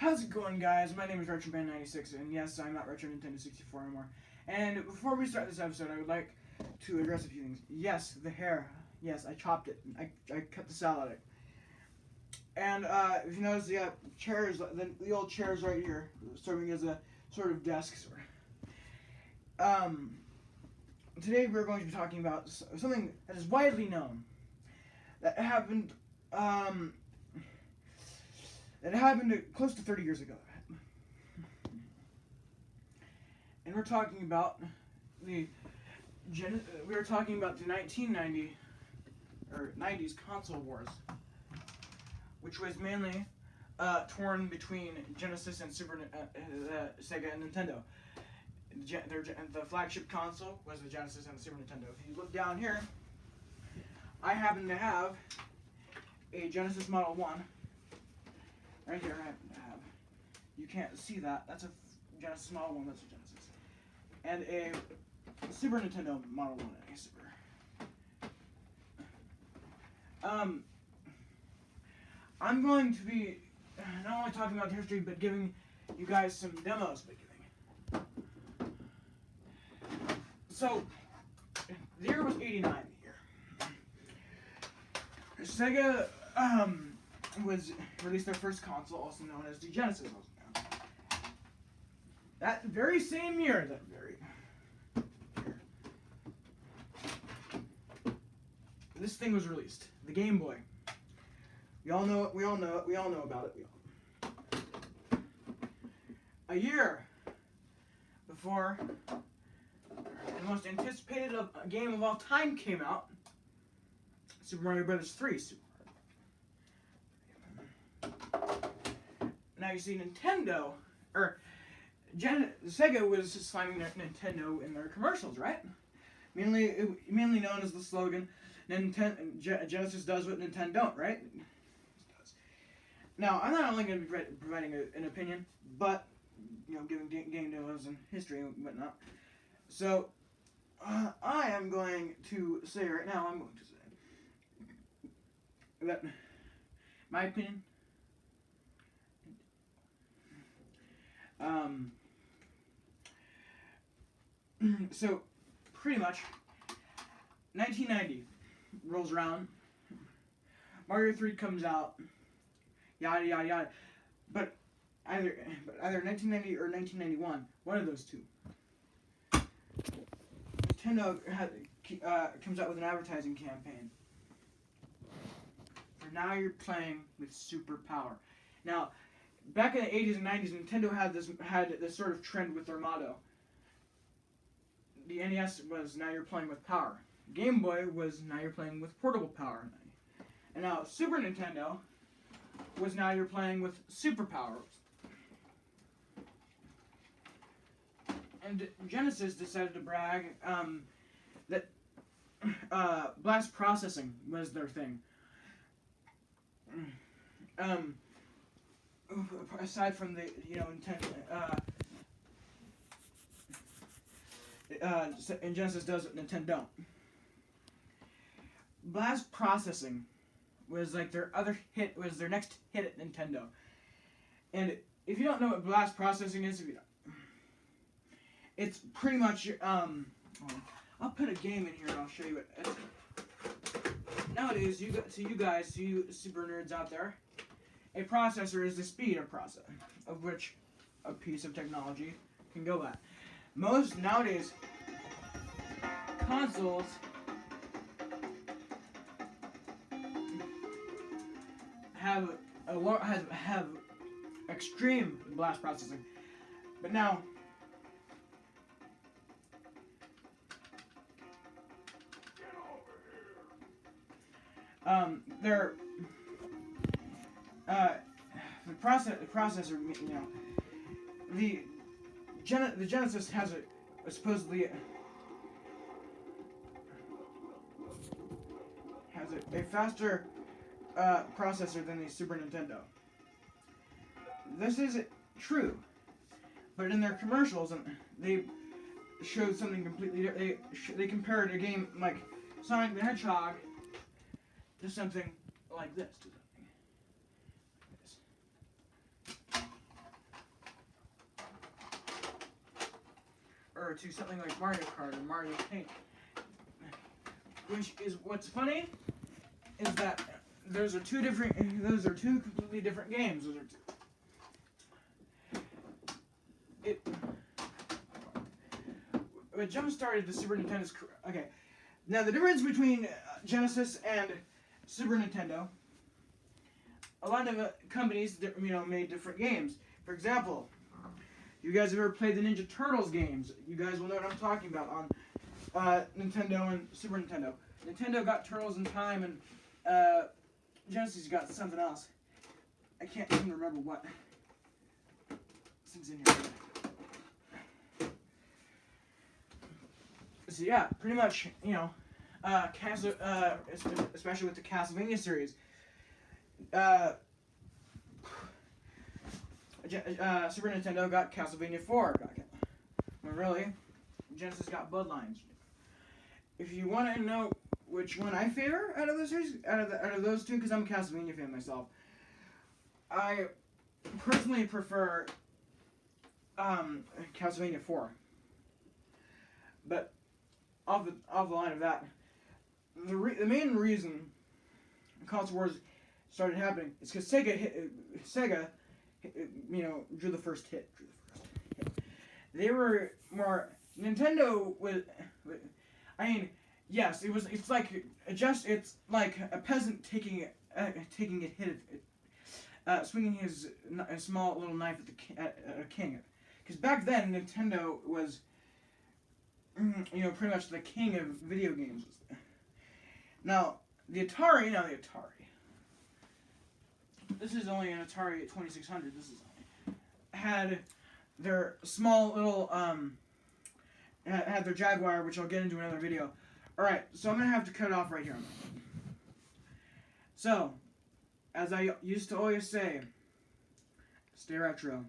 How's it going, guys? My name is RetroBand96, and yes, I'm not Retro Nintendo 64 anymore. And before we start this episode, I would like to address a few things. Yes, the hair. Yes, I chopped it. I cut the salad. And if you notice, the chairs, the old chairs right here, serving as a sort of desk. Today we're going to be talking about something that is widely known that happened. It happened close to 30 years ago. And we're talking about the 1990 or 90's console wars, which was mainly torn between Genesis and Sega and Nintendo. The flagship console was the Genesis and the Super Nintendo. If you look down here, I happen to have a Genesis Model 1. Right here I happen to have. You can't see that. That's a Genesis Model 1. That's a Genesis. And a Super Nintendo Model 1. A Super. I'm going to be not only talking about the history, but giving you guys some demos. So, the year was 89 here. Sega released their first console, also known as the Genesis. That very same year, this thing was released. The Game Boy. We all know it. We all know about it. A year before the most anticipated game of all time came out, Super Mario Bros. 3. Now you see Nintendo, Sega was slamming Nintendo in their commercials, right? Mainly known as the slogan, Genesis does what Nintendo don't, right? Now, I'm not only going to be providing an opinion, but, giving game demos and history and whatnot. So, I am going to say right now, that my opinion, so pretty much 1990 rolls around, Mario 3 comes out, yada yada yada, but either 1990 or 1991, one of those two, Nintendo comes out with an advertising campaign. For now you're playing with super power. Now, back in the 80s and 90s, Nintendo had this sort of trend with their motto. The NES was now you're playing with power. Game Boy was now you're playing with portable power. And now Super Nintendo was now you're playing with superpowers. And Genesis decided to brag that blast processing was their thing. Aside from the and Genesis does what Nintendo don't. Blast processing was like their next hit at Nintendo. And if you don't know what blast processing is, it's pretty much I'll put a game in here and I'll show you it. Nowadays, you super nerds out there, a processor is the speed of which a piece of technology can go at. Most nowadays consoles have extreme blast processing, but now the processor, the Genesis has supposedly has a faster processor than the Super Nintendo. This is true, but in their commercials, they showed something completely different. They compared a game like Sonic the Hedgehog to something like this. over to something like Mario Kart or Mario Paint. Which is what's funny is that those are two completely different games. It jump-started the Super Nintendo's. Okay, now the difference between Genesis and Super Nintendo. A lot of companies, made different games. For example, you guys have ever played the Ninja Turtles games? You guys will know what I'm talking about on Nintendo and Super Nintendo. Nintendo got Turtles in Time, and Genesis got something else. I can't even remember what. This thing's in here. So yeah, pretty much, especially with the Castlevania series. Super Nintendo got Castlevania 4. Well, really, Genesis got Bloodlines. If you want to know which one I favor out of the series, out of those two, because I'm a Castlevania fan myself, I personally prefer Castlevania 4. But off the line of that, the main reason console wars started happening is because Sega drew the first hit. They were more Nintendo was. I mean, yes, it's like a peasant taking a hit, swinging his a small little knife at a king. Because back then Nintendo was, pretty much the king of video games. Now the Atari. This is only an Atari 2600. This is had their small little had their Jaguar, which I'll get into in another video. All right, so I'm gonna have to cut it off right here. So, as I used to always say, stay retro.